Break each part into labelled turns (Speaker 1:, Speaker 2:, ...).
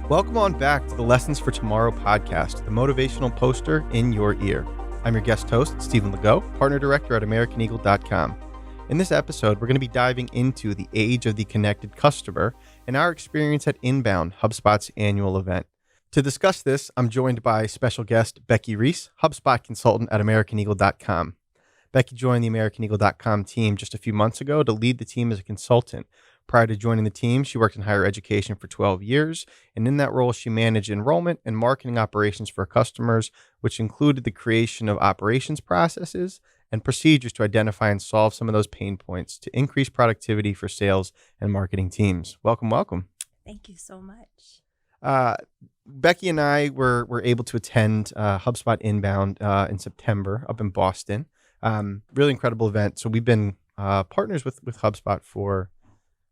Speaker 1: Welcome on back to the Lessons for Tomorrow podcast, the motivational poster in your ear. I'm your guest host, Stephen LaGow, partner director at americaneagle.com. In this episode, we're going to be diving into the age of the connected customer and our experience at Inbound, HubSpot's annual event. To discuss this, I'm joined by special guest Becky Reese, HubSpot Consultant at americaneagle.com. Becky joined the americaneagle.com team just a few months ago to lead the team as a consultant. Prior to joining the team, she worked in higher education for 12 years, and in that role, she managed enrollment and marketing operations for customers, which included the creation of operations processes and procedures to identify and solve some of those pain points to increase productivity for sales and marketing teams. Welcome, welcome.
Speaker 2: Thank you so much.
Speaker 1: Becky and I were able to attend HubSpot Inbound in September up in Boston. Really incredible event. So we've been partners with HubSpot for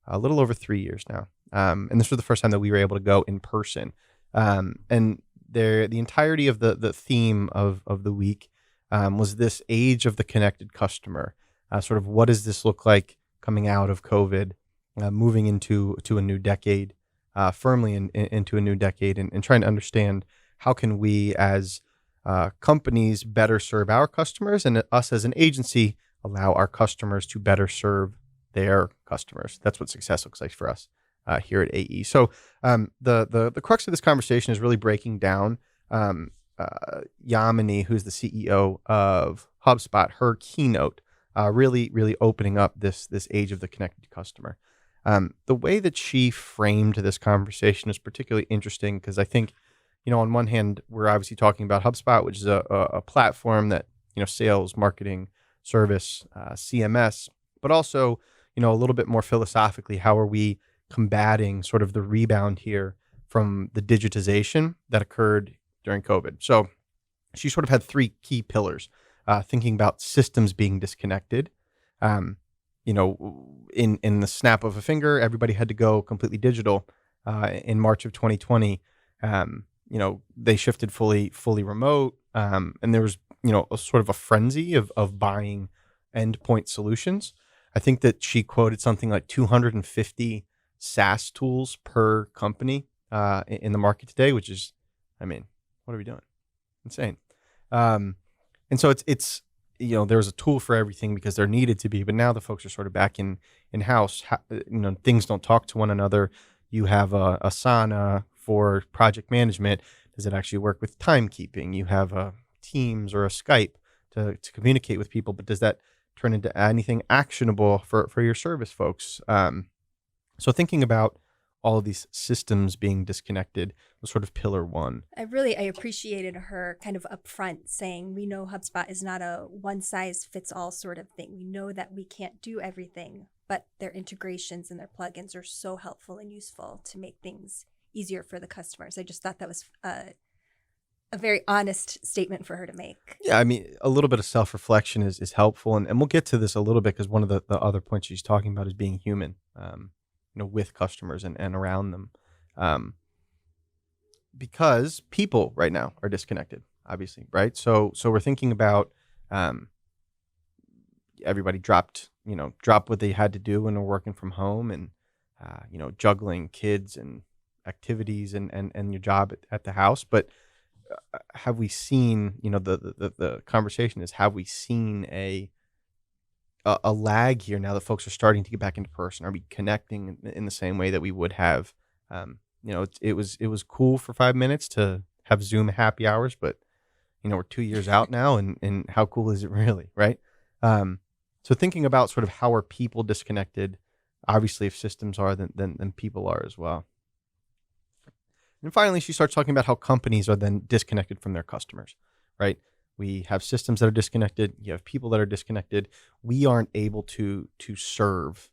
Speaker 1: a little over 3 years now. And this was the first time that we were able to go in person. And the entirety of the theme of the week was this age of the connected customer. Sort of what does this look like coming out of COVID, moving into a new decade, firmly into a new decade, and trying to understand how can we as companies better serve our customers, and us as an agency allow our customers to better serve their customers. That's what success looks like for us here at AE. So the crux of this conversation is really breaking down Yamini, who's the CEO of HubSpot, her keynote, really opening up this age of the connected customer. The way that she framed this conversation is particularly interesting because I think, on one hand, we're obviously talking about HubSpot, which is a platform that, sales, marketing, service, CMS, but also, a little bit more philosophically, how are we combating sort of the rebound here from the digitization that occurred during COVID? So she sort of had three key pillars, thinking about systems being disconnected. In the snap of a finger, everybody had to go completely digital. In March of 2020, they shifted fully remote. And there was, a sort of a frenzy of buying endpoint solutions. I think that she quoted something like 250 SaaS tools per company in the market today, which is, what are we doing? Insane. And so it's there was a tool for everything because there needed to be, but now the folks are sort of back in-house. Things don't talk to one another. You have a Asana for project management. Does it actually work with timekeeping? You have a Teams or a Skype to communicate with people, but does that turn into anything actionable for your service folks? So thinking about all of these systems being disconnected was sort of pillar one.
Speaker 2: I appreciated her kind of upfront saying, we know HubSpot is not a one size fits all sort of thing. We know that we can't do everything, but their integrations and their plugins are so helpful and useful to make things easier for the customers. I just thought that was a very honest statement for her to make.
Speaker 1: Yeah, a little bit of self-reflection is helpful. And we'll get to this a little bit because one of the other points she's talking about is being human, with customers and around them. Because people right now are disconnected, obviously, right? So we're thinking about everybody dropped what they had to do when they're working from home and, juggling kids and activities and your job at the house. But have we seen, the conversation is, have we seen a lag here now that folks are starting to get back into person? Are we connecting in the same way that we would have? It was cool for 5 minutes to have Zoom happy hours, but we're 2 years out now, and how cool is it really, right? So thinking about sort of how are people disconnected, obviously if systems are, then people are as well. And finally, she starts talking about how companies are then disconnected from their customers, right? We have systems that are disconnected. You have people that are disconnected. We aren't able to serve,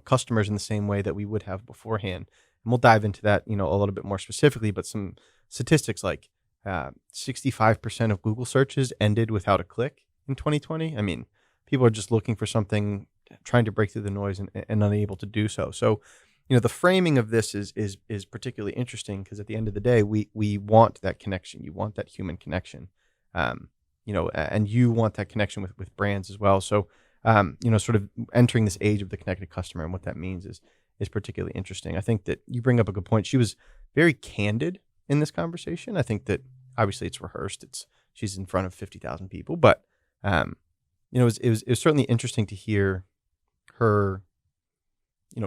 Speaker 1: customers in the same way that we would have beforehand. And we'll dive into that, a little bit more specifically, but some statistics like 65% of Google searches ended without a click in 2020. People are just looking for something, trying to break through the noise and unable to do so. So, the framing of this is particularly interesting because at the end of the day, we want that connection. You want that human connection, and you want that connection with brands as well. So, sort of entering this age of the connected customer, and what that means is particularly interesting. I think that you bring up a good point. She was very candid in this conversation. I think that obviously it's rehearsed. She's in front of 50,000 people, but it was certainly interesting to hear her,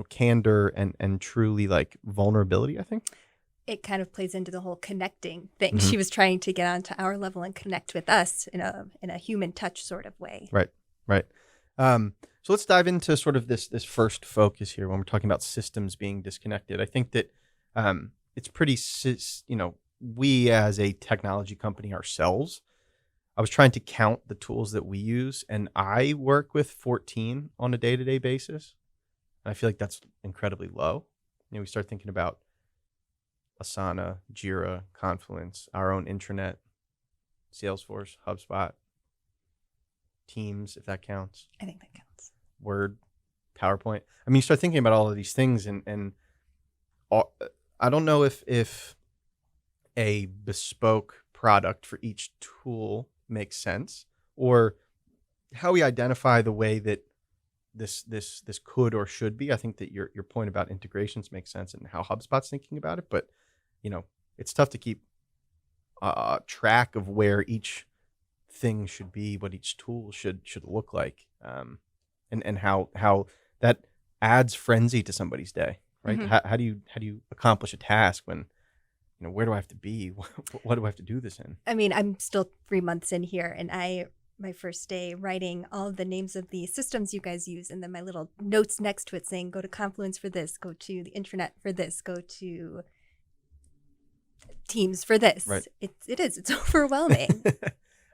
Speaker 1: candor and truly like vulnerability, I think.
Speaker 2: It kind of plays into the whole connecting thing.
Speaker 1: Mhm.
Speaker 2: She was trying to get onto our level and connect with us in a human touch sort of way.
Speaker 1: Right. Right. So let's dive into sort of this first focus here when we're talking about systems being disconnected. I think that it's pretty, we as a technology company ourselves, I was trying to count the tools that we use, and I work with 14 on a day-to-day basis. And I feel like that's incredibly low. We start thinking about Asana, Jira, Confluence, our own intranet, Salesforce, HubSpot, Teams, if that counts,
Speaker 2: I think that counts.
Speaker 1: Word, PowerPoint. I mean, you start thinking about all of these things, and I don't know if a bespoke product for each tool makes sense, or how we identify the way that this could or should be. I think that your point about integrations makes sense and how HubSpot's thinking about it, but it's tough to keep track of where each thing should be, what each tool should look like, and how that adds frenzy to somebody's day, right?
Speaker 2: Mm-hmm.
Speaker 1: How do you accomplish a task when where do I have to be? What do I have to do this in?
Speaker 2: I mean, I'm still 3 months in here, and my first day writing all of the names of the systems you guys use, and then my little notes next to it saying, go to Confluence for this, go to the intranet for this, go to Teams for this.
Speaker 1: Right.
Speaker 2: It's overwhelming.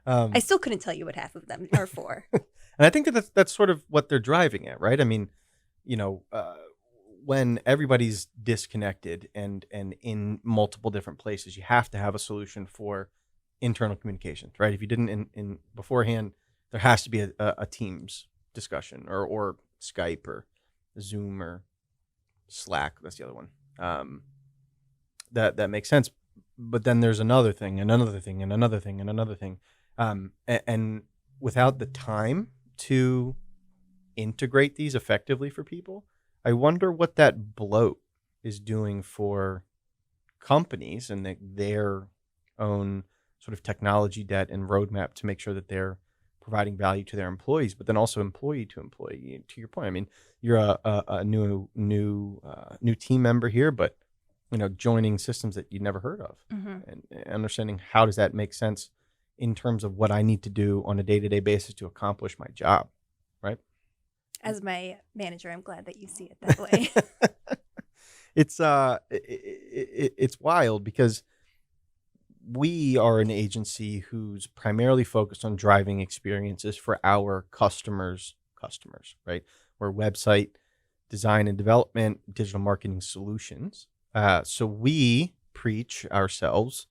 Speaker 2: I
Speaker 1: I
Speaker 2: still couldn't tell you what half of them are for.
Speaker 1: And I think that's sort of what they're driving at, right? I mean, when everybody's disconnected and in multiple different places, you have to have a solution for internal communications, right? If you didn't in beforehand, there has to be a Teams discussion or Skype or Zoom or Slack. That's the other one. That makes sense. But then there's another thing and another thing and another thing and another thing. And without the time to integrate these effectively for people, I wonder what that bloat is doing for companies and their own sort of technology debt and roadmap to make sure that they're providing value to their employees, but then also employee to employee. To your point, I mean, you're a new team member here, but joining systems that you'd never heard of,
Speaker 2: Mm-hmm.
Speaker 1: and understanding how does that make sense in terms of what I need to do on a day-to-day basis to accomplish my job, right?
Speaker 2: As my manager, I'm glad that you see it that way.
Speaker 1: It's wild because we are an agency who's primarily focused on driving experiences for our customers, right? We're website design and development, digital marketing solutions. So we preach ourselves,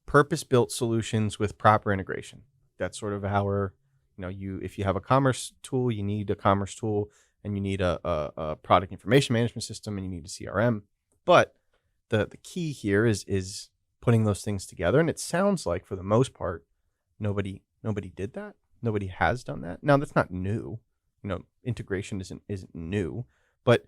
Speaker 1: purpose-built solutions with proper integration. That's sort of our, if you have a commerce tool, you need a commerce tool, and you need a product information management system, and you need a CRM. But the key here is putting those things together. And it sounds like for the most part, nobody did that. Nobody has done that. Now that's not new. Integration isn't new, but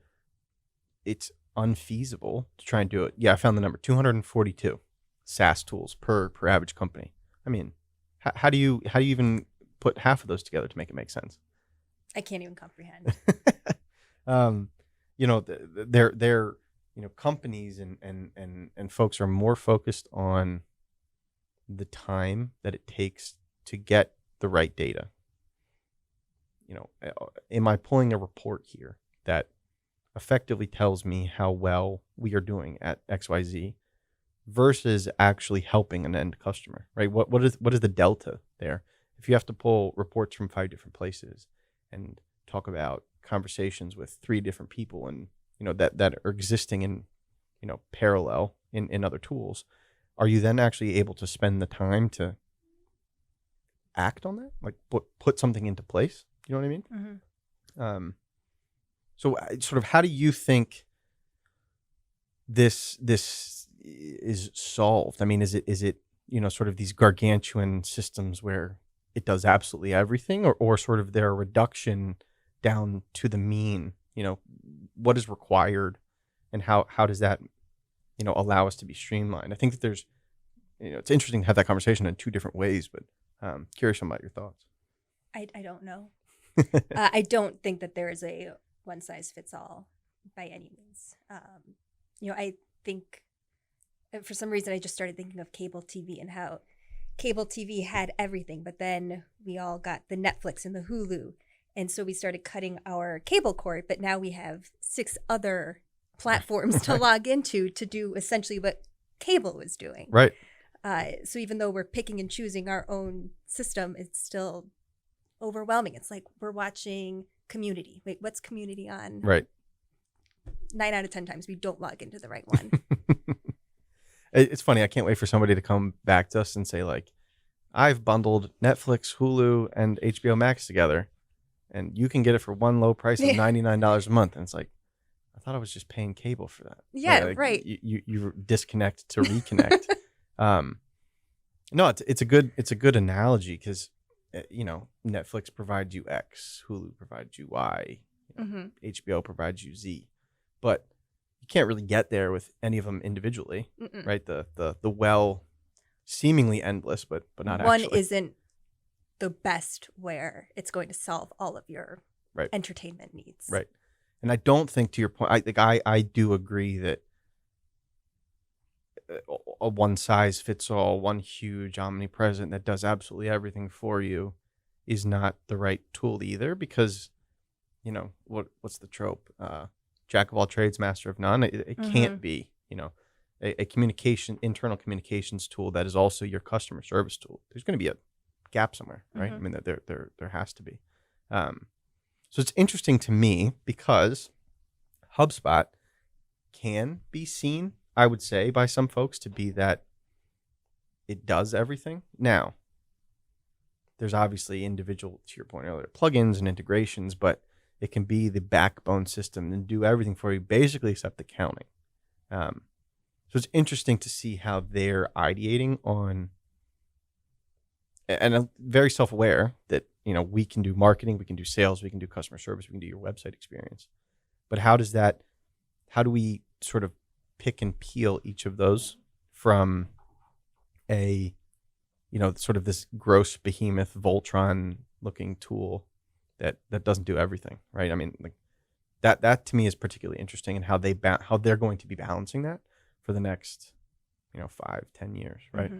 Speaker 1: it's unfeasible to try and do it. Yeah, I found the number 242 SaaS tools per average company. I mean, how do you even put half of those together to make it make sense?
Speaker 2: I can't even comprehend.
Speaker 1: They're companies and folks are more focused on the time that it takes to get the right data. Am I pulling a report here that effectively tells me how well we are doing at XYZ versus actually helping an end customer, right? What is the delta there? If you have to pull reports from 5 different places and talk about conversations with 3 different people and that are existing in parallel in other tools, are you then actually able to spend the time to act on that, like put something into place? You know what I mean?
Speaker 2: Mm-hmm.
Speaker 1: So sort of how do you think this is solved? I mean, is it sort of these gargantuan systems where it does absolutely everything, or sort of their reduction down to the mean what is required, and how does that, allow us to be streamlined? I think that there's, it's interesting to have that conversation in two different ways, but curious about your thoughts.
Speaker 2: I don't know. I don't think that there is a one size fits all by any means. I think for some reason I just started thinking of cable TV and how cable TV had everything, but then we all got the Netflix and the Hulu. And so we started cutting our cable cord, but now we have 6 other platforms to log into to do essentially what cable was doing.
Speaker 1: Right.
Speaker 2: So even though we're picking and choosing our own system, it's still overwhelming. It's like we're watching Community. Wait, what's Community on?
Speaker 1: Right.
Speaker 2: 9 out of 10 times we don't log into the right one.
Speaker 1: It's funny. I can't wait for somebody to come back to us and say, like, I've bundled Netflix, Hulu, and HBO Max together, and you can get it for one low price of $99 a month. And it's like, I thought I was just paying cable for that.
Speaker 2: Yeah,
Speaker 1: like,
Speaker 2: right.
Speaker 1: You disconnect to reconnect. No, it's a good analogy because Netflix provides you X, Hulu provides you Y, HBO provides you Z, but you can't really get there with any of them individually. Right? The seemingly endless, but not
Speaker 2: one
Speaker 1: actually.
Speaker 2: isn't the best where it's going to solve all of your entertainment needs.
Speaker 1: Right. And I don't think, to your point, I do agree that a one size fits all, one huge omnipresent that does absolutely everything for you is not the right tool either, because what's the trope? Jack of all trades, master of none. It can't be, a internal communications tool that is also your customer service tool. There's going to be a gap somewhere, right? I mean, there has to be. So it's interesting to me because HubSpot can be seen, I would say, by some folks to be that it does everything. Now, there's obviously individual, to your point earlier, plugins and integrations, but it can be the backbone system and do everything for you, basically except accounting. So it's interesting to see how they're ideating on, and I'm very self-aware that, we can do marketing, we can do sales, we can do customer service, we can do your website experience. But how do we sort of pick and peel each of those from a, sort of this gross behemoth Voltron looking tool that doesn't do everything, right? I mean, like that to me is particularly interesting, and how they're going to be balancing that for the next, 5-10 years, right?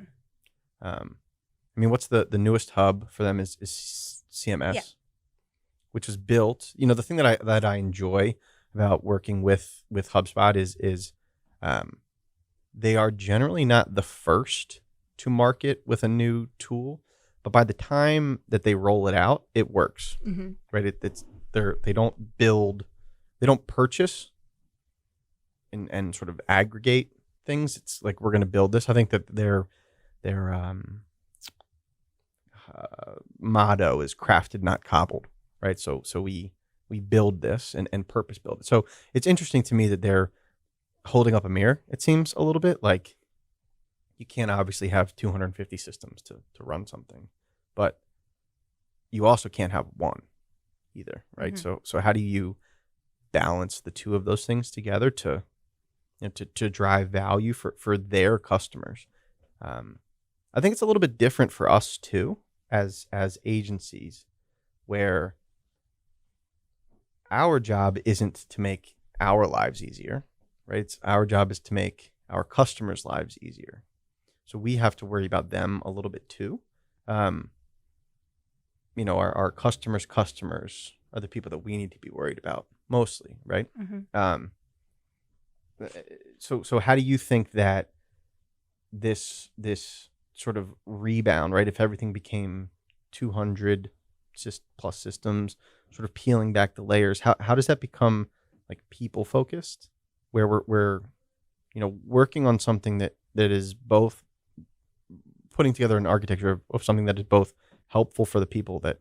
Speaker 1: I mean, what's the newest hub for them is CMS, which was built. The thing that I enjoy about working with HubSpot is they are generally not the first to market with a new tool, but by the time that they roll it out, it works, right? They don't purchase and sort of aggregate things. It's like, we're going to build this. I think that their motto is crafted, not cobbled, right? So we build this and purpose build it. So it's interesting to me that they're holding up a mirror. It seems a little bit like you can't obviously have 250 systems to run something, but you also can't have one either, right? So how do you balance the two of those things together to drive value for their customers? I think it's a little bit different for us too, as agencies, where our job isn't to make our lives easier, right? Our job is to make our customers' lives easier. So we have to worry about them a little bit too. Our customers' customers are the people that we need to be worried about mostly, right? So how do you think that this sort of rebound, right? If everything became 200 plus systems, sort of peeling back the layers, how does that become like people focused, where we're working on something that is both putting together an architecture of something that is both helpful for the people that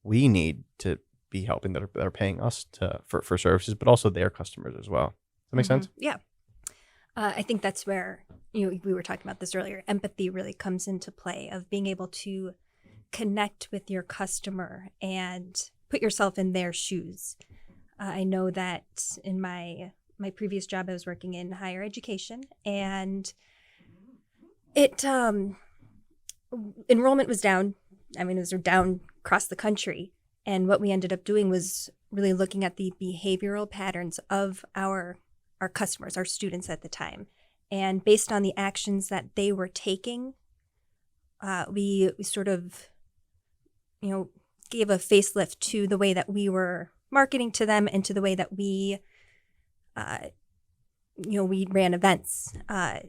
Speaker 1: we need to be helping, that are paying us for services, but also their customers as well. Does that make sense?
Speaker 2: Yeah. I think that's where, we were talking about this earlier, empathy really comes into play, of being able to connect with your customer and put yourself in their shoes. I know that in my previous job, I was working in higher education, and it enrollment was down. I mean, it was down across the country. And what we ended up doing was really looking at the behavioral patterns of our customers, our students at the time. And based on the actions that they were taking, we sort of, gave a facelift to the way that we were marketing to them and to the way that we ran events. I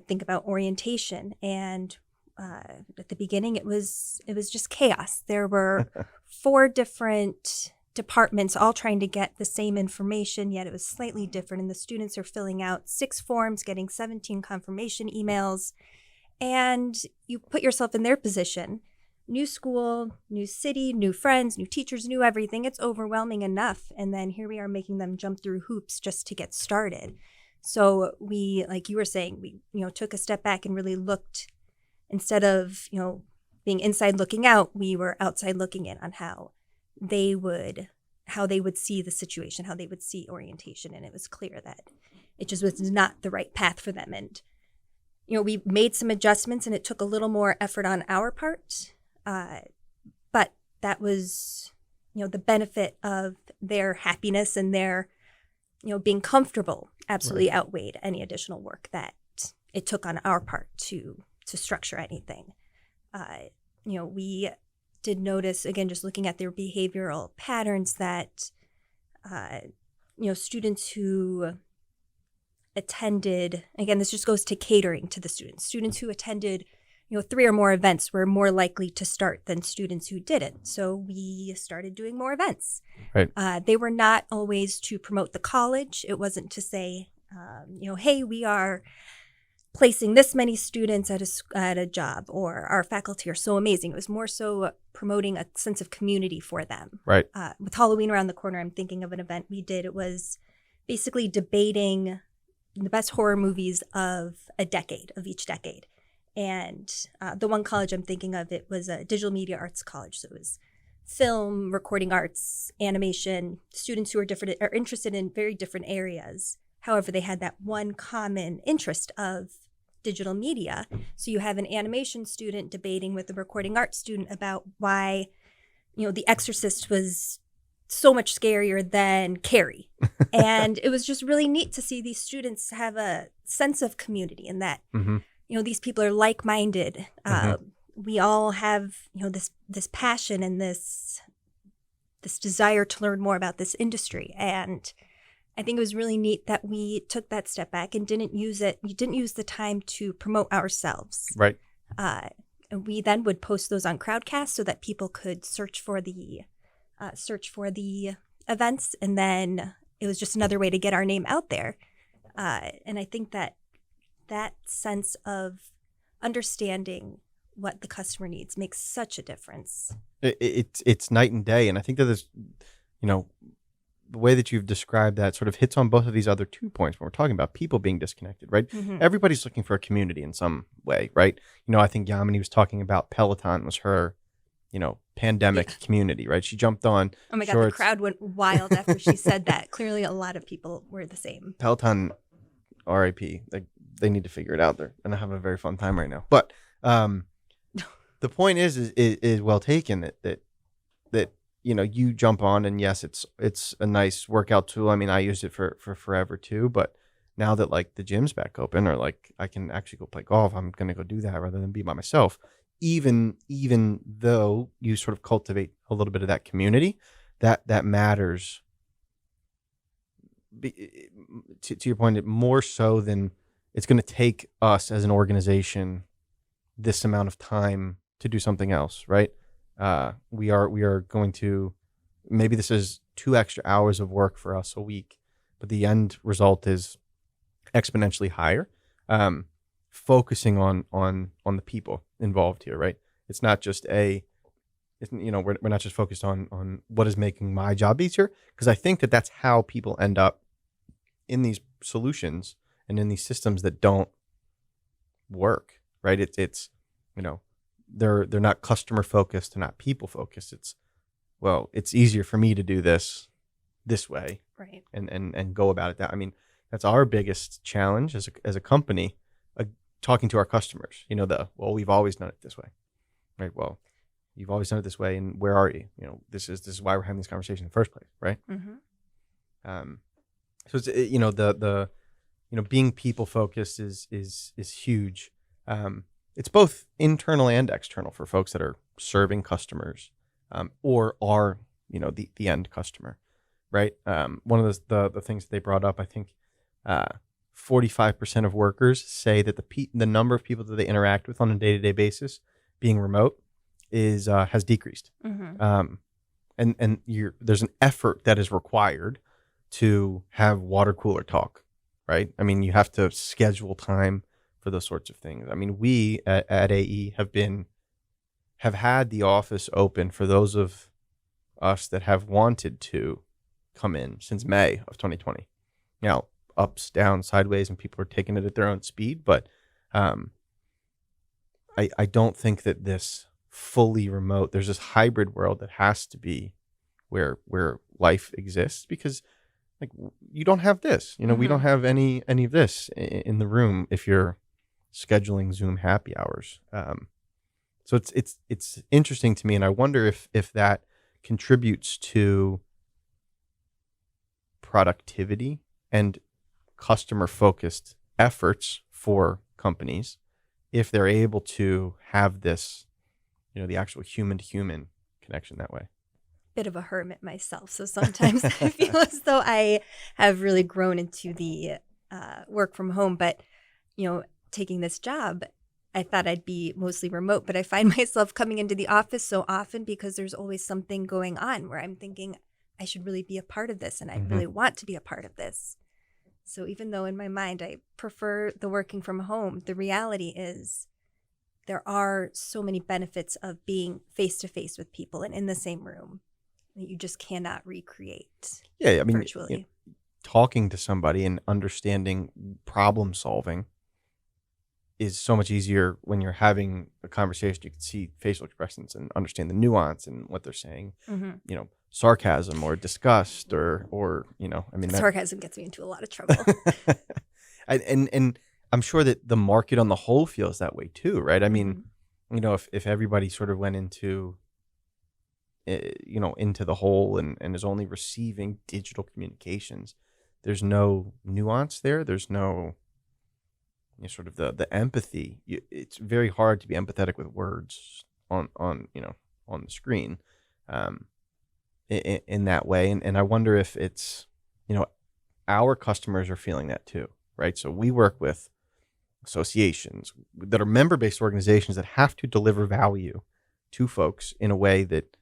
Speaker 2: think about orientation, and at the beginning it was just chaos. There were 4 different departments all trying to get the same information, yet it was slightly different. And the students are filling out 6 forms, getting 17 confirmation emails. And you put yourself in their position. New school, new city, new friends, new teachers, new everything. It's overwhelming enough. And then here we are making them jump through hoops just to get started. So we, like you were saying, we, took a step back and really looked, instead of, being inside looking out, we were outside looking in on how they would see the situation, how they would see orientation. And it was clear that it just was not the right path for them. And, we made some adjustments, and it took a little more effort on our part. But that was, the benefit of their happiness and their, being comfortable absolutely
Speaker 1: Right.
Speaker 2: outweighed any additional work that it took on our part to structure anything. We did notice, again, just looking at their behavioral patterns, that, students who attended, again, this just goes to catering to the students who attended 3 or more events were more likely to start than students who didn't. So we started doing more events.
Speaker 1: Right.
Speaker 2: They were not always to promote the college. It wasn't to say, hey, we are placing this many students at a job, or our faculty are so amazing. It was more so promoting a sense of community for them.
Speaker 1: Right.
Speaker 2: With Halloween around the corner, I'm thinking of an event we did. It was basically debating the best horror movies of each decade. And the one college I'm thinking of, it was a digital media arts college. So it was film, recording arts, animation, students who are interested in very different areas. However, they had that one common interest of digital media. So you have an animation student debating with a recording arts student about why, The Exorcist was so much scarier than Carrie. And it was just really neat to see these students have a sense of community, and that,
Speaker 1: Mm-hmm.
Speaker 2: These people are like-minded.
Speaker 1: Mm-hmm.
Speaker 2: We all have, this passion and this desire to learn more about this industry. And I think it was really neat that we took that step back and didn't use the time to promote ourselves.
Speaker 1: Right.
Speaker 2: And we then would post those on Crowdcast so that people could search for the events, and then it was just another way to get our name out there. And I think that sense of understanding what the customer needs makes such a difference.
Speaker 1: It's night and day, and I think that this, the way that you've described that sort of hits on both of these other 2 points when we're talking about people being disconnected, right?
Speaker 2: Mm-hmm.
Speaker 1: Everybody's looking for a community in some way, right? I think Yamini was talking about Peloton was her, pandemic community, right? She jumped on.
Speaker 2: Oh my God,
Speaker 1: shorts.
Speaker 2: the crowd went wild after she said that. Clearly, a lot of people were the same.
Speaker 1: Peloton, RIP. They need to figure it out. They're gonna have a very fun time right now. But the point is well taken. That you jump on, and yes, it's a nice workout tool. I mean, I used it for forever too. But now that like the gym's back open, or like I can actually go play golf, I'm gonna go do that rather than be by myself. Even though you sort of cultivate a little bit of that community, that matters. To your point, more so than it's going to take us as an organization this amount of time to do something else, right? We are going to, maybe this is 2 extra hours of work for us a week, but the end result is exponentially higher. Focusing on the people involved here, right? It's not just we're not just focused on what is making my job easier, because I think that that's how people end up in these solutions and in these systems that don't work, right? It's they're not customer focused, they're not people focused. It's easier for me to do this this way
Speaker 2: Right.
Speaker 1: and go about it that. I mean, that's our biggest challenge as a company, talking to our customers. Well, we've always done it this way, right? Well, you've always done it this way, and where are you? This is why we're having this conversation in the first place, right?
Speaker 2: Mm-hmm.
Speaker 1: So it's the being people focused is huge. It's both internal and external for folks that are serving customers, or are the end customer, right? One of the things that they brought up, I think, 45% of workers say that the number of people that they interact with on a day-to-day basis, being remote, has decreased.
Speaker 2: Mm-hmm.
Speaker 1: And there's an effort that is required to have water cooler talk, right? I mean, you have to schedule time for those sorts of things. I mean, we at AE have had the office open for those of us that have wanted to come in since May of 2020. Now, ups, downs, sideways, and people are taking it at their own speed, but I don't think that this fully remote, there's this hybrid world that has to be where life exists, because like you don't have this, we don't have any of this in the room if you're scheduling Zoom happy hours. So it's interesting to me, and I wonder if that contributes to productivity and customer focused efforts for companies if they're able to have this, the actual human to human connection that way.
Speaker 2: Bit of a hermit myself, so sometimes I feel as though I have really grown into the work from home. But taking this job, I thought I'd be mostly remote, but I find myself coming into the office so often because there's always something going on where I'm thinking I should really be a part of this, and I really want to be a part of this. So even though in my mind I prefer the working from home, the reality is there are so many benefits of being face to face with people and in the same room that you just cannot recreate.
Speaker 1: Yeah, I mean,
Speaker 2: virtually.
Speaker 1: Talking to somebody and understanding problem solving is so much easier when you're having a conversation. You can see facial expressions and understand the nuance and what they're saying.
Speaker 2: Mm-hmm.
Speaker 1: Sarcasm or disgust or I mean,
Speaker 2: sarcasm gets me into a lot of trouble.
Speaker 1: and I'm sure that the market on the whole feels that way too, right? I mean, if everybody sort of went into into the hole and is only receiving digital communications, there's no nuance there. There's no sort of the empathy. It's very hard to be empathetic with words on the screen. In that way. And I wonder if it's, our customers are feeling that too, right? So we work with associations that are member-based organizations that have to deliver value to folks in a way that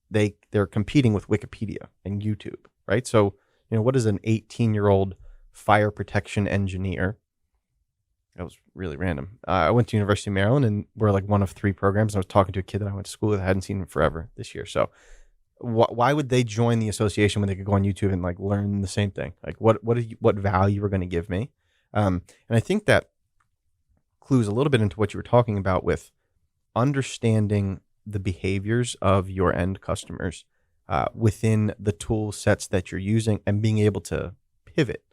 Speaker 1: they're competing with Wikipedia and YouTube, right? So, what is an 18-year-old fire protection engineer? That was really random. I went to University of Maryland, and we're like one of 3 programs. And I was talking to a kid that I went to school with. I hadn't seen him forever this year. So why would they join the association when they could go on YouTube and like learn the same thing? Like what value are going to give me? And I think that clues a little bit into what you were talking about with understanding the behaviors of your end customers within the tool sets that you're using, and being able to pivot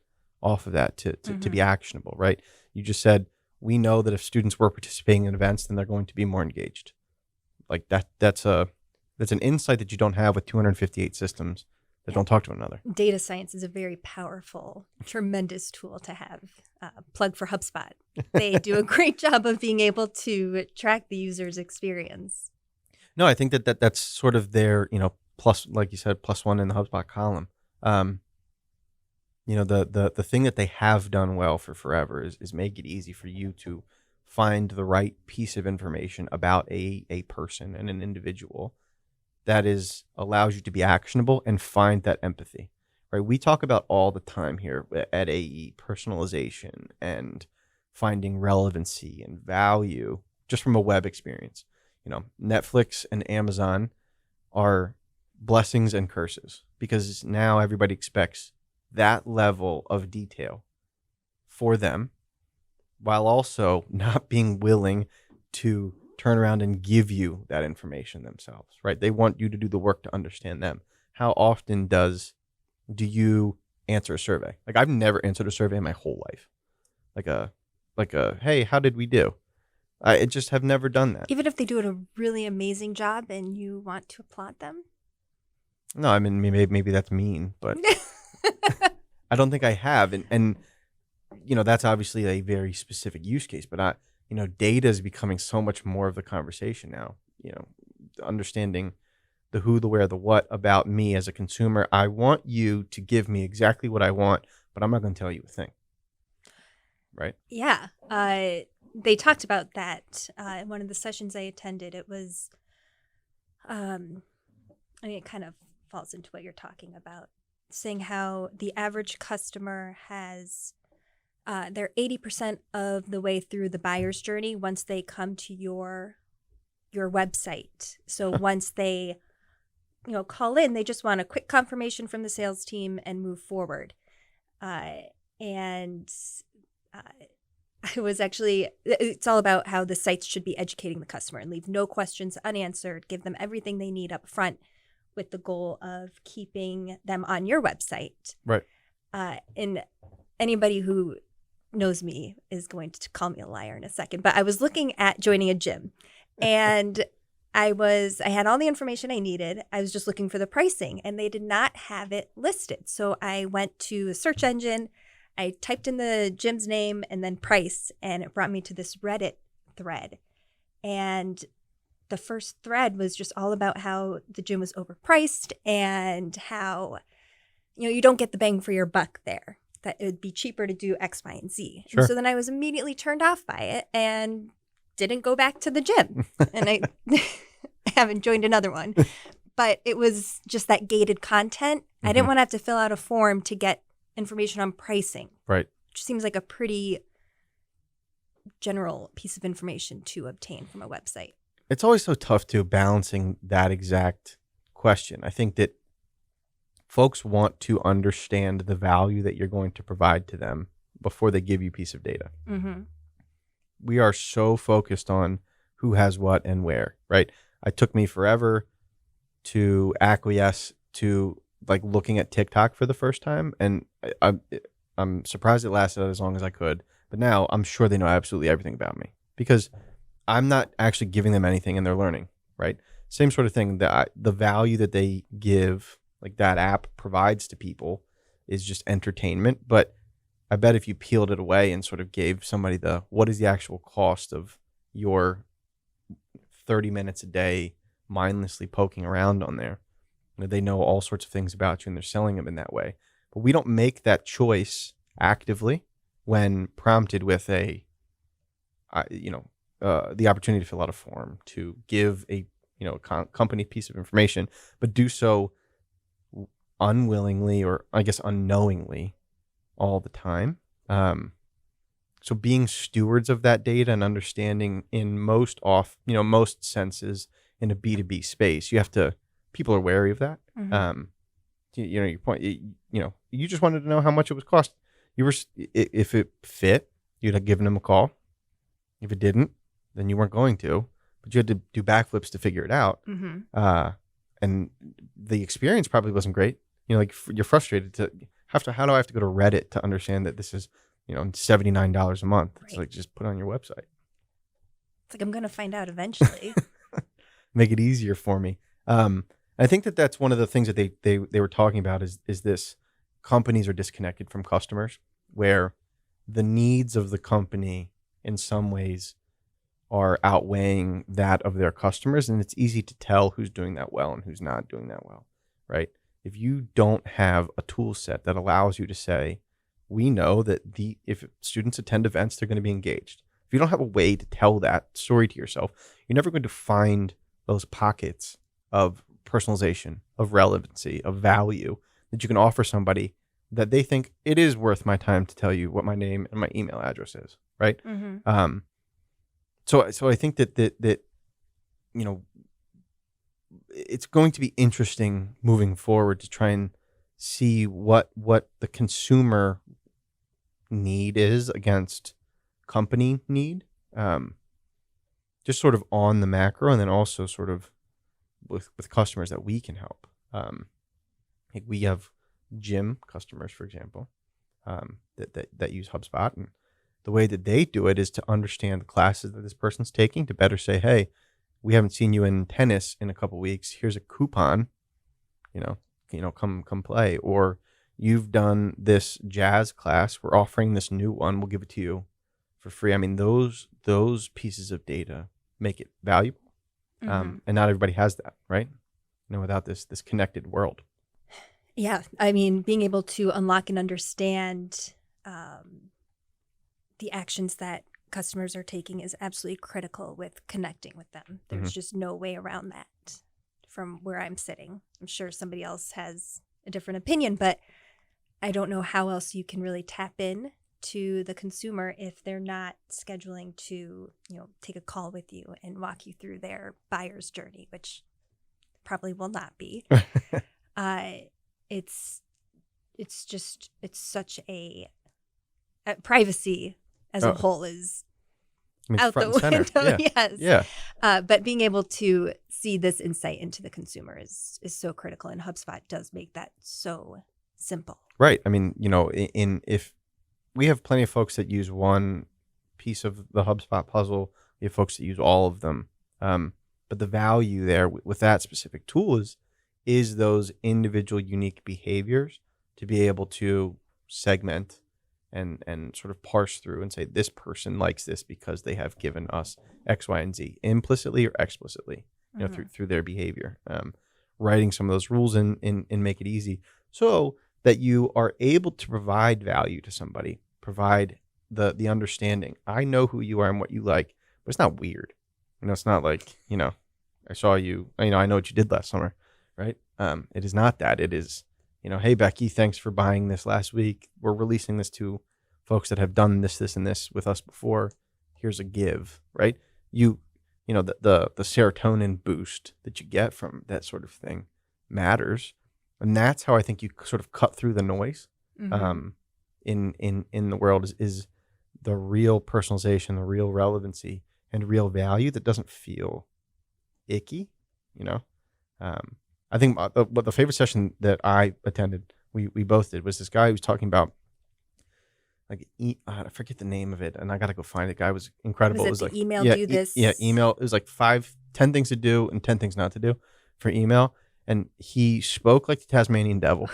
Speaker 1: off of that to be actionable, right? You just said, we know that if students were participating in events, then they're going to be more engaged. Like that's an insight that you don't have with 258 systems that don't talk to one another.
Speaker 2: Data science is a very powerful, tremendous tool to have. Plug for HubSpot. They do a great job of being able to track the user's experience.
Speaker 1: No, I think that's sort of their, plus, like you said, +1 in the HubSpot column. The thing that they have done well for forever is make it easy for you to find the right piece of information about a person and an individual that allows you to be actionable and find that empathy, right? We talk about all the time here at AE personalization and finding relevancy and value just from a web experience. Netflix and Amazon are blessings and curses, because now everybody expects that level of detail for them, while also not being willing to turn around and give you that information themselves, right? They want you to do the work to understand them. How often does do you answer a survey? Like I've never answered a survey in my whole life. Like a hey, how did we do? I just have never done that.
Speaker 2: Even if they do a really amazing job and you want to applaud them?
Speaker 1: No, I mean maybe that's mean, but I don't think I have. And that's obviously a very specific use case, but data is becoming so much more of the conversation now. Understanding the who, the where, the what about me as a consumer. I want you to give me exactly what I want, but I'm not going to tell you a thing. Right?
Speaker 2: Yeah. They talked about that in one of the sessions I attended. It was, it kind of falls into what you're talking about, saying how the average customer has, they're 80% of the way through the buyer's journey once they come to your website. So once they, call in, they just want a quick confirmation from the sales team and move forward. And I was actually, it's all about how the sites should be educating the customer and leave no questions unanswered, give them everything they need up front with the goal of keeping them on your website.
Speaker 1: Right.
Speaker 2: And anybody who knows me is going to call me a liar in a second, but I was looking at joining a gym and I had all the information I needed. I was just looking for the pricing and they did not have it listed. So I went to a search engine. I typed in the gym's name and then price, and it brought me to this Reddit thread. And the first thread was just all about how the gym was overpriced and how, you don't get the bang for your buck there, that it would be cheaper to do X, Y, and Z.
Speaker 1: Sure.
Speaker 2: And so then I was immediately turned off by it and didn't go back to the gym. And I haven't joined another one. But it was just that gated content. I didn't want to have to fill out a form to get information on pricing.
Speaker 1: Right.
Speaker 2: Which seems like a pretty general piece of information to obtain from a website.
Speaker 1: It's always so tough to balancing that exact question. I think that folks want to understand the value that you're going to provide to them before they give you a piece of data.
Speaker 2: Mm-hmm.
Speaker 1: We are so focused on who has what and where, right? It took me forever to acquiesce to like looking at TikTok for the first time, and I'm surprised it lasted as long as I could. But now I'm sure they know absolutely everything about me because I'm not actually giving them anything, and they're learning. Right? Same sort of thing. The value that they give, like that app provides to people, is just entertainment. But I bet if you peeled it away and sort of gave somebody what is the actual cost of your 30 minutes a day mindlessly poking around on there. They know all sorts of things about you and they're selling them in that way. But we don't make that choice actively when prompted with the opportunity to fill out a form, to give a company piece of information, but do so unwillingly or I guess unknowingly all the time. So being stewards of that data and understanding in most senses in a B2B space, people are wary of that.
Speaker 2: Mm-hmm.
Speaker 1: Your point, you just wanted to know how much it would cost. If it fit, you'd have given them a call. If it didn't, then you weren't going to, but you had to do backflips to figure it out.
Speaker 2: Mm-hmm.
Speaker 1: And the experience probably wasn't great. You're frustrated how do I have to go to Reddit to understand that this is, $79 a month? Right. It's like, just put it on your website.
Speaker 2: It's like, I'm going to find out eventually.
Speaker 1: Make it easier for me. I think that's one of the things that they were talking about is this: companies are disconnected from customers, where the needs of the company in some ways are outweighing that of their customers, and it's easy to tell who's doing that well and who's not doing that well, right? If you don't have a tool set that allows you to say, we know that if students attend events, they're going to be engaged. If you don't have a way to tell that story to yourself, you're never going to find those pockets of personalization, of relevancy, of value that you can offer somebody that they think it is worth my time to tell you what my name and my email address is, right?
Speaker 2: Mm-hmm.
Speaker 1: So I think that it's going to be interesting moving forward to try and see what the consumer need is against company need, just sort of on the macro, and then also sort of with customers that we can help. We have gym customers, for example, that use HubSpot. And the way that they do it is to understand the classes that this person's taking to better say, hey, we haven't seen you in tennis in a couple weeks. Here's a coupon, come play. Or you've done this jazz class. We're offering this new one. We'll give it to you for free. I mean, those pieces of data make it valuable.
Speaker 2: Mm-hmm.
Speaker 1: And not everybody has that, right? Without this connected world.
Speaker 2: Yeah. I mean, being able to unlock and understand the actions that customers are taking is absolutely critical with connecting with them. There's just no way around that from where I'm sitting. I'm sure somebody else has a different opinion, but I don't know how else you can really tap in to the consumer if they're not scheduling to, take a call with you and walk you through their buyer's journey, which probably will not be. It's such a privacy as a whole is out the window. Yes.
Speaker 1: Yeah.
Speaker 2: But being able to see this insight into the consumer is so critical, and HubSpot does make that so simple.
Speaker 1: Right. I mean, if we have plenty of folks that use one piece of the HubSpot puzzle, we have folks that use all of them. But the value there with that specific tool is those individual unique behaviors to be able to segment and sort of parse through and say, this person likes this because they have given us X, Y, and Z, implicitly or explicitly, through their behavior. Writing some of those rules in make it easy so that you are able to provide value to somebody, provide the understanding. I know who you are and what you like, but it's not weird. It's not like, I saw you, I know what you did last summer, right? It is not that. It is, hey, Becky, thanks for buying this last week. We're releasing this to folks that have done this, and this with us before. Here's a give, right? The serotonin boost that you get from that sort of thing matters. And that's how I think you sort of cut through the noise in the world is the real personalization, the real relevancy, and real value that doesn't feel icky, I think the favorite session that I attended, we both did, was this guy who was talking about I forget the name of it, and I got to go find it. The guy was incredible.
Speaker 2: Was it
Speaker 1: it was
Speaker 2: the
Speaker 1: like
Speaker 2: email
Speaker 1: yeah,
Speaker 2: do this?
Speaker 1: Email. It was like 10 things to do and 10 things not to do for email. And he spoke like the Tasmanian devil.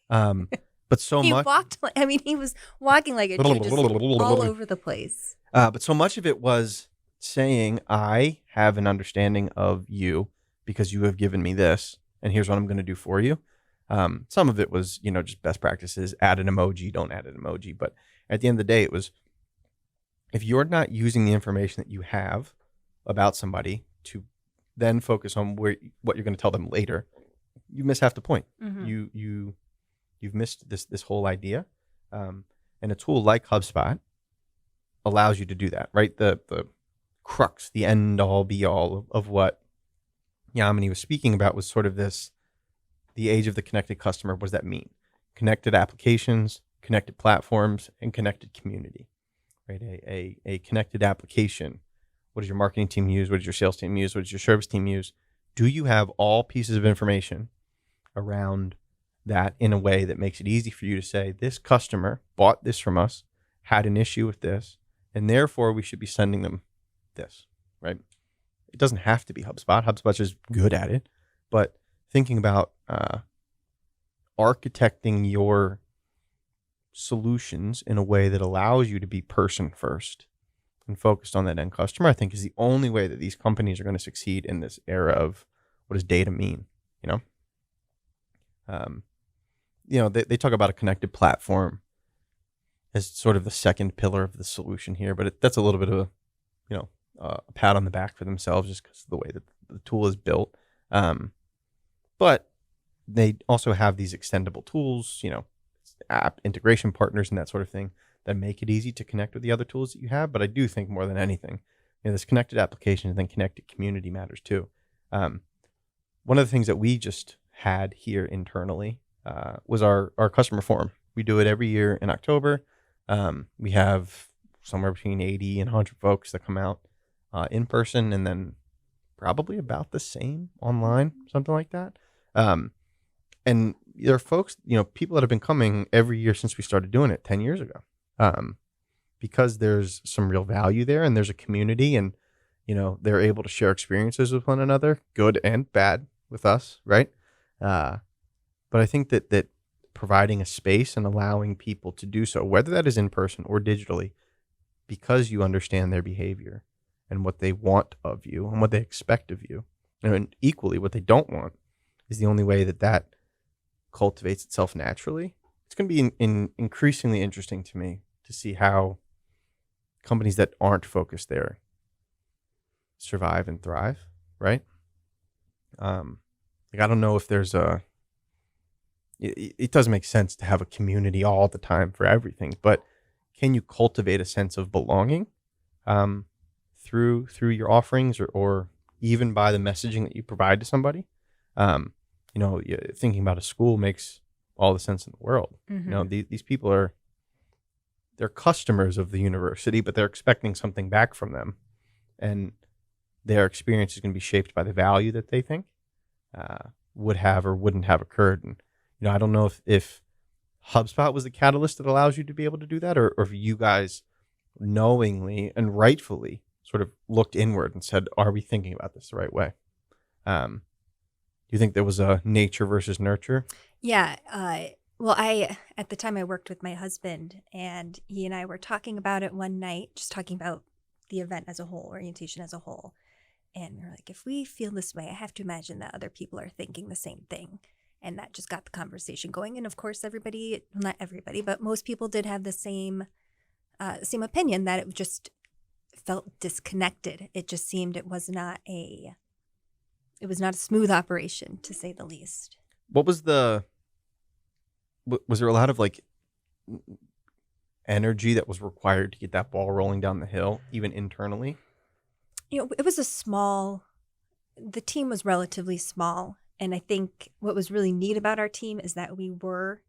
Speaker 1: But so
Speaker 2: he
Speaker 1: much.
Speaker 2: He was walking like a tree, just all over the place.
Speaker 1: But so much of it was saying, I have an understanding of you because you have given me this, and here's what I'm going to do for you. Some of it was, just best practices, add an emoji, don't add an emoji. But at the end of the day, it was, if you're not using the information that you have about somebody to then focus on what you're going to tell them later, you miss half the point. Mm-hmm. You've missed this whole idea. And a tool like HubSpot allows you to do that, right? The crux, the end all be all of what Yamini was speaking about was sort of the age of the connected customer. What does that mean? Connected applications, connected platforms, and connected community, right? A connected application. What does your marketing team use? What does your sales team use? What does your service team use? Do you have all pieces of information around that in a way that makes it easy for you to say, this customer bought this from us, had an issue with this, and therefore we should be sending them this, right? It doesn't have to be HubSpot. HubSpot's just good at it. But thinking about architecting your solutions in a way that allows you to be person first and focused on that end customer, I think is the only way that these companies are going to succeed in this era of what does data mean, they talk about a connected platform as sort of the second pillar of the solution here, but that's a little bit of a pat on the back for themselves just because of the way that the tool is built. But they also have these extendable tools, app integration partners and that sort of thing that make it easy to connect with the other tools that you have. But I do think more than anything, this connected application and then connected community matters too. One of the things that we just had here internally was our customer forum. We do it every year in October. We have somewhere between 80 and 100 folks that come out in person, and then probably about the same online, something like that. And there are folks, people that have been coming every year since we started doing it 10 years ago, because there's some real value there, and there's a community, and they're able to share experiences with one another, good and bad, with us, right? But I think that providing a space and allowing people to do so, whether that is in person or digitally, because you understand their behavior and what they want of you and what they expect of you, and equally what they don't want, is the only way that cultivates itself naturally. It's going to be increasingly interesting to me to see how companies that aren't focused there survive and thrive, right? I don't know if there's it doesn't make sense to have a community all the time for everything, but can you cultivate a sense of belonging through your offerings, or even by the messaging that you provide to somebody? Thinking about a school makes all the sense in the world. These people they're customers of the university, but they're expecting something back from them, and their experience is going to be shaped by the value that they think would have or wouldn't have occurred. And I don't know if HubSpot was the catalyst that allows you to be able to do that, or if you guys knowingly and rightfully sort of looked inward and said, "Are we thinking about this the right way?" Do you think there was a nature versus nurture?
Speaker 2: Yeah. Well, at the time I worked with my husband, and he and I were talking about it one night, just talking about the event as a whole, orientation as a whole. And we were like, if we feel this way, I have to imagine that other people are thinking the same thing. And that just got the conversation going. And of course, not everybody, but most people did have the same opinion, that it just felt disconnected. It just seemed it was not a smooth operation, to say the least.
Speaker 1: What was was there a lot of energy that was required to get that ball rolling down the hill, even internally?
Speaker 2: It was the team was relatively small. And I think what was really neat about our team is that we were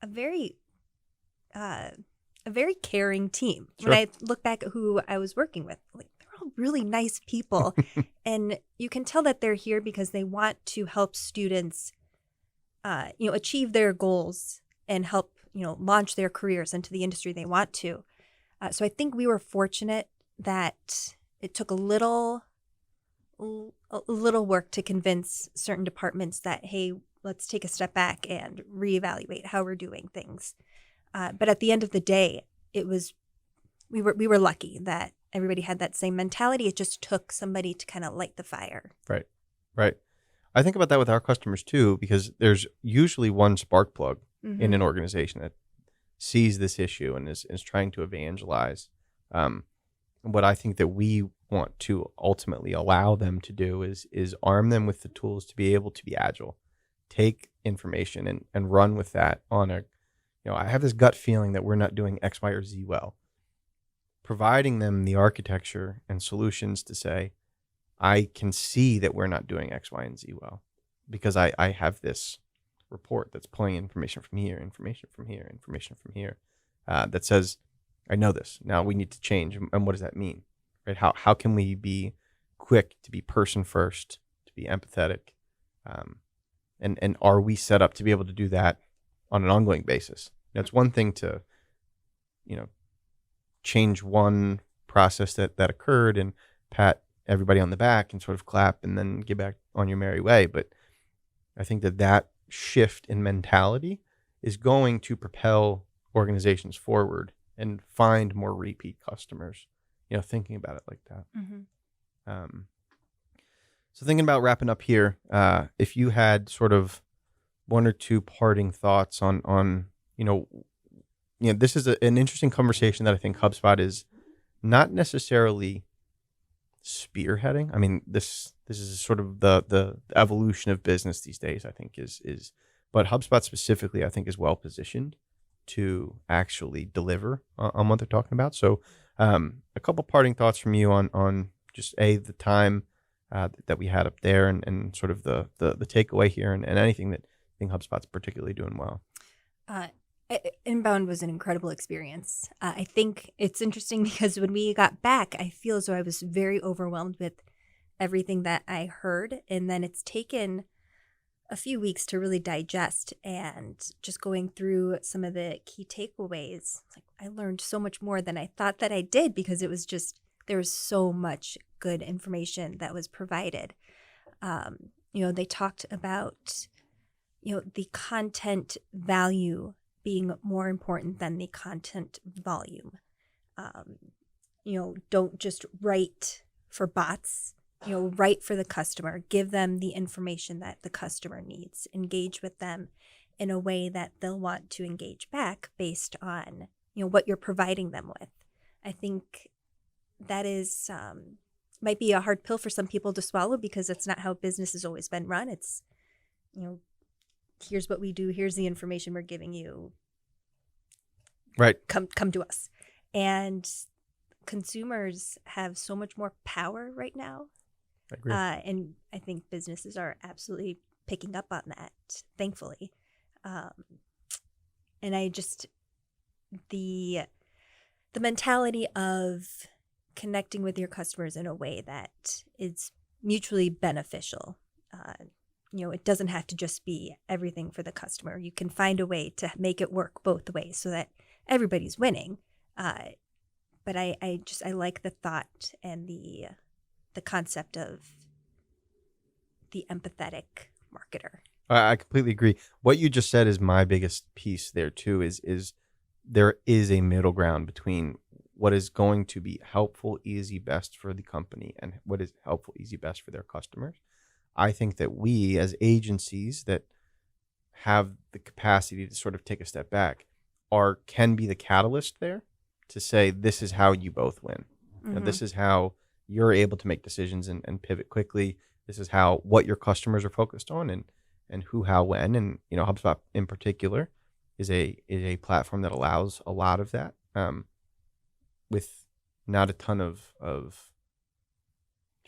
Speaker 2: a very caring team. Sure. When I look back at who I was working with, they're all really nice people. And you can tell that they're here because they want to help students, achieve their goals and help, launch their careers into the industry they want to. So I think we were fortunate that it took a little work to convince certain departments that, hey, let's take a step back and reevaluate how we're doing things. But at the end of the day, we were lucky that everybody had that same mentality. It just took somebody to kind of light the fire.
Speaker 1: Right. I think about that with our customers too, because there's usually one spark plug in an organization that sees this issue and is trying to evangelize. What I think that we want to ultimately allow them to do is arm them with the tools to be able to be agile, take information and run with that on I have this gut feeling that we're not doing X, Y, or Z well. Providing them the architecture and solutions to say, I can see that we're not doing X, Y, and Z well, because I have this report that's pulling information from here, information from here, information from here, that says, I know this. Now we need to change. And what does that mean? Right? How can we be quick to be person first, to be empathetic? And are we set up to be able to do that on an ongoing basis? Now, it's one thing to, change one process that occurred and pat everybody on the back and sort of clap and then get back on your merry way. But I think that shift in mentality is going to propel organizations forward and find more repeat customers, thinking about it like that. So thinking about wrapping up here, if you had sort of one or two parting thoughts on this is an interesting conversation that I think HubSpot is not necessarily spearheading. I mean, this is sort of the evolution of business these days, I think but HubSpot specifically, I think, is well positioned to actually deliver on what they're talking about. So a couple parting thoughts from you on just the time that we had up there and sort of the takeaway here and anything that I think HubSpot's particularly doing well.
Speaker 2: Inbound was an incredible experience. I think it's interesting because when we got back, I feel as though I was very overwhelmed with everything that I heard. And then it's taken a few weeks to really digest, and just going through some of the key takeaways. Like, I learned so much more than I thought that I did, because it was just, there was so much good information that was provided. They talked about, the content value being more important than the content volume. Don't just write for bots, write for the customer, give them the information that the customer needs, engage with them in a way that they'll want to engage back based on, what you're providing them with. I think that is, might be a hard pill for some people to swallow, because it's not how business has always been run. It's, here's what we do, here's the information we're giving you.
Speaker 1: Right.
Speaker 2: Come to us. And consumers have so much more power right now.
Speaker 1: I agree.
Speaker 2: And I think businesses are absolutely picking up on that, thankfully. And I just, the mentality of connecting with your customers in a way that is mutually beneficial. It doesn't have to just be everything for the customer. You can find a way to make it work both ways so that everybody's winning. But I like the thought and the concept of the empathetic marketer.
Speaker 1: I completely agree. What you just said is my biggest piece there too, is there is a middle ground between what is going to be helpful, easy, best for the company and what is helpful, easy, best for their customers. I think that we as agencies that have the capacity to sort of take a step back can be the catalyst there to say, this is how you both win.
Speaker 2: Mm-hmm.
Speaker 1: This is how you're able to make decisions and pivot quickly. This is what your customers are focused on and who, how, when. And, HubSpot in particular is a platform that allows a lot of that, with not a ton of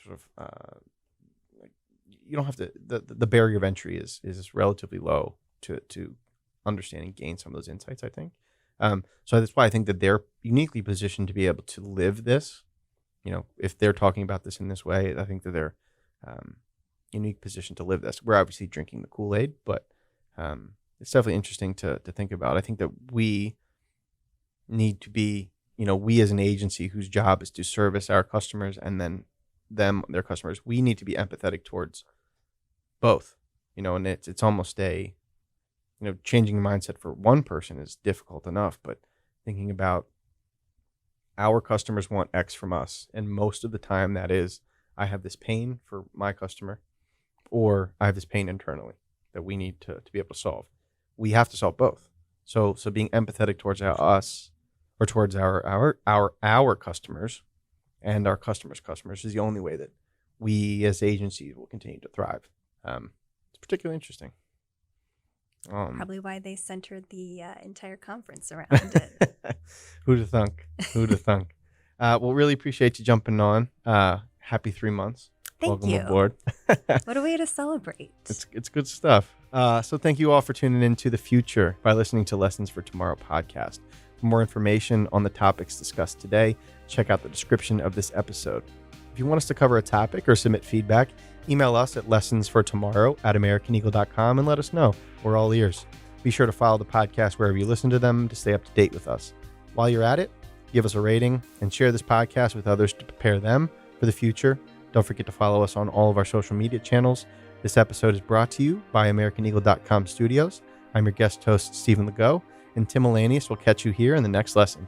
Speaker 1: sort of, like, you don't have to, the barrier of entry is relatively low to understand and gain some of those insights, I think. So that's why I think that they're uniquely positioned to be able to live this. If they're talking about this in this way, I think that they're unique position to live this. We're obviously drinking the Kool-Aid, but it's definitely interesting to think about. I think that we need to be, we as an agency whose job is to service our customers and then their customers, we need to be empathetic towards both, and it's almost changing the mindset for one person is difficult enough, but thinking about our customers want X from us. And most of the time that is, I have this pain for my customer, or I have this pain internally that we need to be able to solve. We have to solve both. So being empathetic towards us, or towards our customers and our customers' customers, is the only way that we as agencies will continue to thrive. It's particularly interesting.
Speaker 2: Probably why they centered the entire conference around it.
Speaker 1: Who'd have thunk? Who'd have thunk? Well, really appreciate you jumping on. Happy 3 months.
Speaker 2: Thank
Speaker 1: Welcome
Speaker 2: you.
Speaker 1: aboard.
Speaker 2: What a way to celebrate.
Speaker 1: It's good stuff. So thank you all for tuning into the future by listening to Lessons for Tomorrow podcast. For more information on the topics discussed today, check out the description of this episode. If you want us to cover a topic or submit feedback, email us at lessonsfortomorrow@americaneagle.com and let us know. We're all ears. Be sure to follow the podcast wherever you listen to them to stay up to date with us. While you're at it, give us a rating and share this podcast with others to prepare them for the future. Don't forget to follow us on all of our social media channels. This episode is brought to you by americaneagle.com studios. I'm your guest host, Stephen LaGow, and Tim Elanius will catch you here in the next lesson.